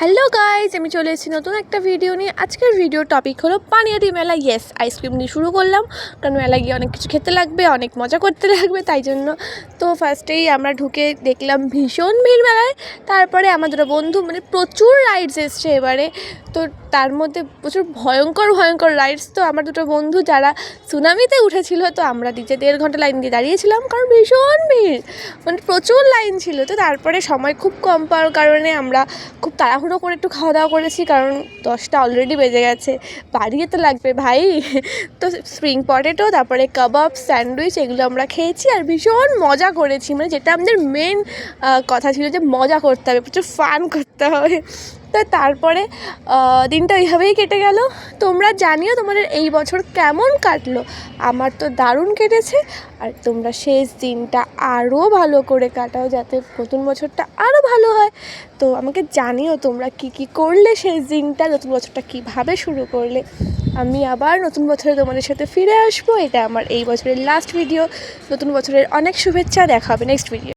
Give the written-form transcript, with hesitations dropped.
Hello guys, আমি চলে এসেছি নতুন একটা ভিডিও নিয়ে। আজকের ভিডিও টপিক হলো পানিহাটি মেলা। ইয়েস, আইসক্রিম দিয়ে শুরু করলাম, কারণ মেলায় গিয়ে অনেক কিছু খেতে লাগবে, অনেক মজা করতে লাগবে, তাই জন্য। তো ফার্স্টেই আমরা ঢুকে দেখলাম ভীষণ ভিড় মেলায়। তারপরে আমার দুটো বন্ধু, মানে প্রচুর রাইডস এসছে এবারে, তো তার মধ্যে প্রচুর ভয়ঙ্কর ভয়ঙ্কর রাইডস। তো আমার দুটো বন্ধু যারা সুনামিতে উঠেছিল, তো আমরা দিতে 1.5 ঘন্টা লাইন দিয়ে দাঁড়িয়েছিলাম, কারণ ভীষণ ভিড়, মানে প্রচুর লাইন ছিল। তো তারপরে সময় খুব কম পাওয়ার কারণে আমরা খুব তাড়াহুড়ো করে একটু খাওয়া দাওয়া করেছি, কারণ 10টা অলরেডি বেজে গেছে, বাড়ি যেতে লাগবে ভাই। তো স্প্রিং পটেটো, তারপরে কাবাব, স্যান্ডউইচ, এগুলো আমরা খেয়েছি আর ভীষণ মজা করেছি। মানে যেটা আমাদের মেন কথা ছিল, যে মজা করতে হবে, প্রচুর ফান করতে হবে। তো তারপরে দিনটা এইভাবেই কেটে গেল। তোমরা জানিও তোমাদের এই বছর কেমন কাটলো। আমার তো দারুণ কেটেছে, আর তোমরা শেষ দিনটা আরও ভালো করে কাটাও, যাতে নতুন বছরটা আরও ভালো হয়। তো আমাকে জানিও তোমরা কি কি করলে শেষ দিনটা, নতুন বছরটা কিভাবে শুরু করলে। আমি আবার নতুন বছরে তোমাদের সাথে ফিরে আসবো। এটা আমার এই বছরের লাস্ট ভিডিও। নতুন বছরের অনেক শুভেচ্ছা, দেখা হবে নেক্সট ভিডিও।